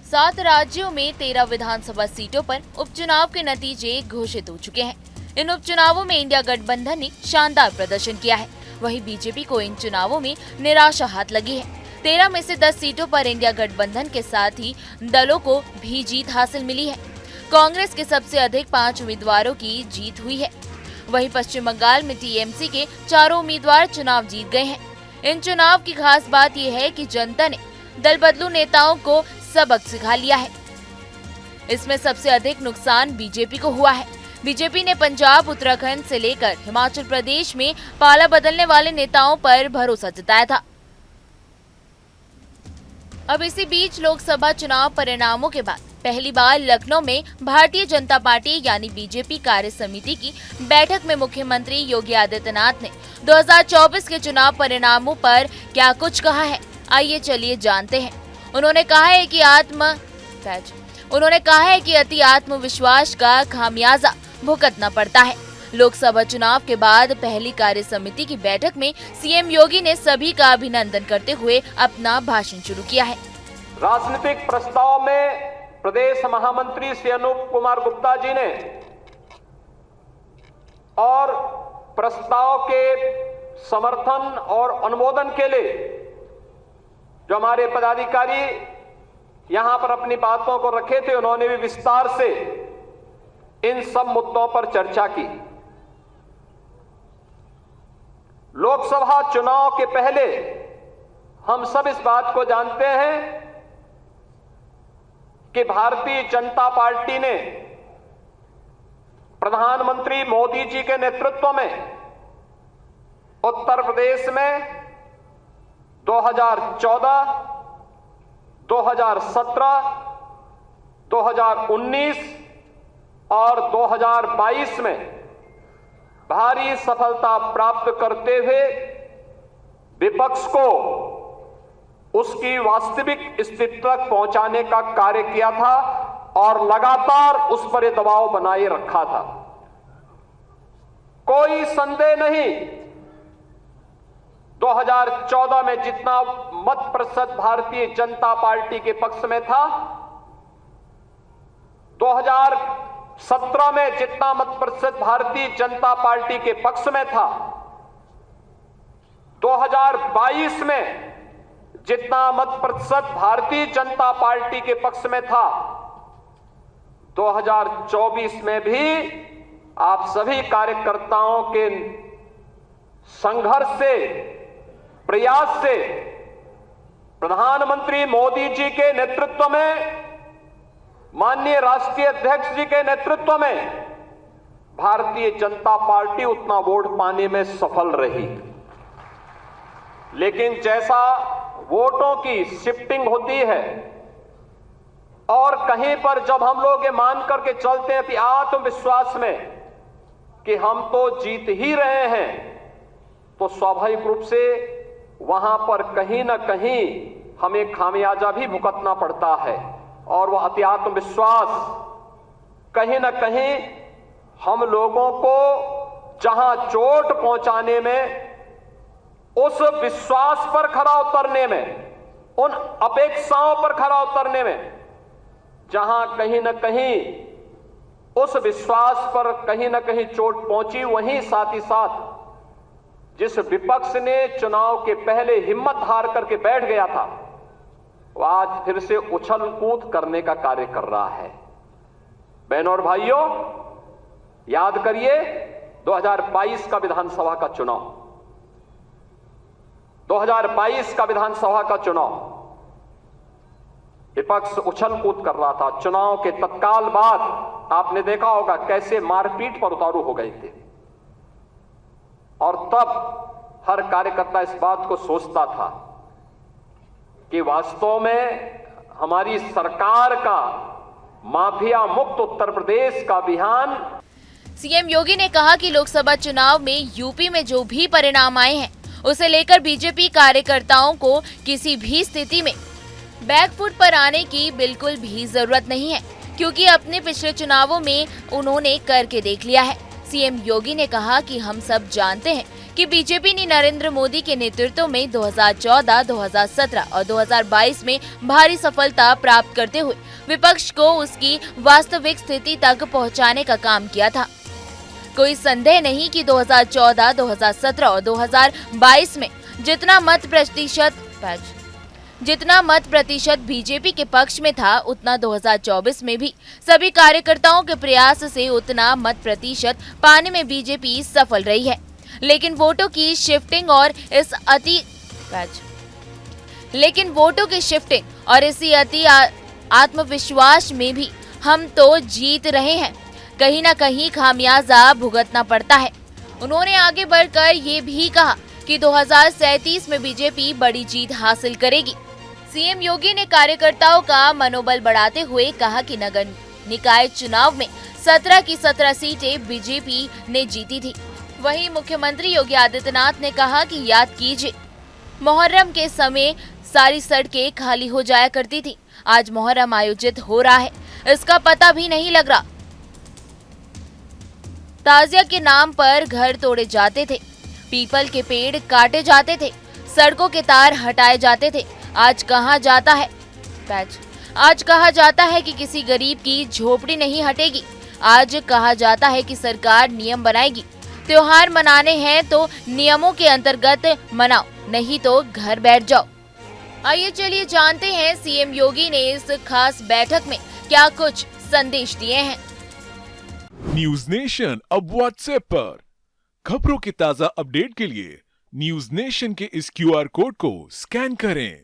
7 राज्यों में 13 विधानसभा सीटों पर उपचुनाव के नतीजे घोषित हो चुके हैं। इन उपचुनावों में इंडिया गठबंधन ने शानदार प्रदर्शन किया है। वहीं बीजेपी को इन चुनावों में निराशा हाथ लगी है। 13 में से 10 सीटों पर इंडिया गठबंधन के साथ ही दलों को भी जीत हासिल मिली है। कांग्रेस के सबसे अधिक 5 उम्मीदवारों की जीत हुई है। वहीं पश्चिम बंगाल में टीएमसी के 4 उम्मीदवार चुनाव जीत गए हैं। इन चुनाव की खास बात यह है कि जनता ने दल बदलू नेताओं को सबक सिखा लिया है। इसमें सबसे अधिक नुकसान बीजेपी को हुआ है। बीजेपी ने पंजाब, उत्तराखंड से लेकर हिमाचल प्रदेश में पाला बदलने वाले नेताओं पर भरोसा जताया था। अब इसी बीच लोकसभा चुनाव परिणामों के बाद पहली बार लखनऊ में भारतीय जनता पार्टी यानी बीजेपी कार्य समिति की बैठक में मुख्यमंत्री योगी आदित्यनाथ ने 2024 के चुनाव परिणामों पर क्या कुछ कहा है, आइए चलिए जानते हैं। उन्होंने कहा है कि अति आत्मविश्वास का खामियाजा भुगतना पड़ता है। लोकसभा चुनाव के बाद पहली कार्य समिति की बैठक में सीएम योगी ने सभी का अभिनंदन करते हुए अपना भाषण शुरू किया है। राजनीतिक प्रस्ताव में प्रदेश महामंत्री श्री अनूप कुमार गुप्ता जी ने और प्रस्ताव के समर्थन और अनुमोदन के लिए जो हमारे पदाधिकारी यहां पर अपनी बातों को रखे थे, उन्होंने भी विस्तार से इन सब मुद्दों पर चर्चा की। लोकसभा चुनाव के पहले हम सब इस बात को जानते हैं कि भारतीय जनता पार्टी ने प्रधानमंत्री मोदी जी के नेतृत्व में उत्तर प्रदेश में 2014, 2017, 2019 और 2022 में भारी सफलता प्राप्त करते हुए विपक्ष को उसकी वास्तविक स्थिति तक पहुंचाने का कार्य किया था और लगातार उस पर दबाव बनाए रखा था। कोई संदेह नहीं, 2014 में जितना मत प्रतिशत भारतीय जनता पार्टी के पक्ष में था, 2017 में जितना मत प्रतिशत भारतीय जनता पार्टी के पक्ष में था, 2022 में जितना मत प्रतिशत भारतीय जनता पार्टी के पक्ष में था, 2024 में भी आप सभी कार्यकर्ताओं के संघर्ष से, प्रयास से, प्रधानमंत्री मोदी जी के नेतृत्व में, माननीय राष्ट्रीय अध्यक्ष जी के नेतृत्व में भारतीय जनता पार्टी उतना वोट पाने में सफल रही। लेकिन जैसा वोटों की शिफ्टिंग होती है और कहीं पर जब हम लोग ये मान करके चलते हैं आत्मविश्वास में कि हम तो जीत ही रहे हैं, तो स्वाभाविक रूप से वहां पर कहीं ना कहीं हमें खामियाजा भी भुगतना पड़ता है और वह अति आत्मविश्वास कहीं ना कहीं हम लोगों को जहां चोट पहुंचाने में, उस विश्वास पर खरा उतरने में, उन अपेक्षाओं पर खरा उतरने में, जहां कहीं ना कहीं उस विश्वास पर कहीं ना कहीं चोट पहुंची, वहीं साथ ही साथ जिस विपक्ष ने चुनाव के पहले हिम्मत हार करके बैठ गया था, वो आज फिर से उछल कूद करने का कार्य कर रहा है। बहनों और भाइयों, याद करिए 2022 का विधानसभा का चुनाव, 2022 का विधानसभा का चुनाव विपक्ष उछल कूद कर रहा था। चुनाव के तत्काल बाद आपने देखा होगा कैसे मारपीट पर उतारू हो गए थे और तब हर कार्यकर्ता इस बात को सोचता था कि वास्तव में हमारी सरकार का माफिया मुक्त उत्तर प्रदेश का अभियान। सीएम योगी ने कहा कि लोकसभा चुनाव में यूपी में जो भी परिणाम आए हैं, उसे लेकर बीजेपी कार्यकर्ताओं को किसी भी स्थिति में बैकफुट पर आने की बिल्कुल भी जरूरत नहीं है, क्योंकि अपने पिछले चुनावों में उन्होंने करके देख लिया है। सीएम योगी ने कहा कि हम सब जानते हैं कि बीजेपी ने नरेंद्र मोदी के नेतृत्व में 2014, 2017 और 2022 में भारी सफलता प्राप्त करते हुए विपक्ष को उसकी वास्तविक स्थिति तक पहुंचाने का काम किया था। कोई संदेह नहीं कि 2014, 2017 और 2022 में जितना मत प्रतिशत बीजेपी के पक्ष में था, उतना 2024 में भी सभी कार्यकर्ताओं के प्रयास से उतना मत प्रतिशत पाने में बीजेपी सफल रही है। लेकिन वोटों की शिफ्टिंग और इसी अति आत्मविश्वास में भी हम तो जीत रहे हैं, कहीं न कहीं खामियाजा भुगतना पड़ता है। उन्होंने आगे बढ़कर ये भी कहा कि 2037 में बीजेपी बड़ी जीत हासिल करेगी। सीएम योगी ने कार्यकर्ताओं का मनोबल बढ़ाते हुए कहा कि नगर निकाय चुनाव में 17 की 17 सीटें बीजेपी ने जीती थी। वहीं मुख्यमंत्री योगी आदित्यनाथ ने कहा कि याद कीजिए, मुहर्रम के समय सारी सड़कें खाली हो जाया करती थी। आज मुहर्रम आयोजित हो रहा है, इसका पता भी नहीं लग रहा। ताजिया के नाम पर घर तोड़े जाते थे, पीपल के पेड़ काटे जाते थे, सड़कों के तार हटाए जाते थे। आज कहा जाता है कि किसी गरीब की झोपड़ी नहीं हटेगी। आज कहा जाता है कि सरकार नियम बनाएगी। त्योहार मनाने हैं तो नियमों के अंतर्गत मनाओ, नहीं तो घर बैठ जाओ। आइए चलिए जानते हैं सीएम योगी ने इस खास बैठक में क्या कुछ संदेश दिए हैं। न्यूज नेशन अब व्हाट्सएप पर खबरों के ताजा अपडेट के लिए न्यूज नेशन के इस QR कोड को स्कैन करें।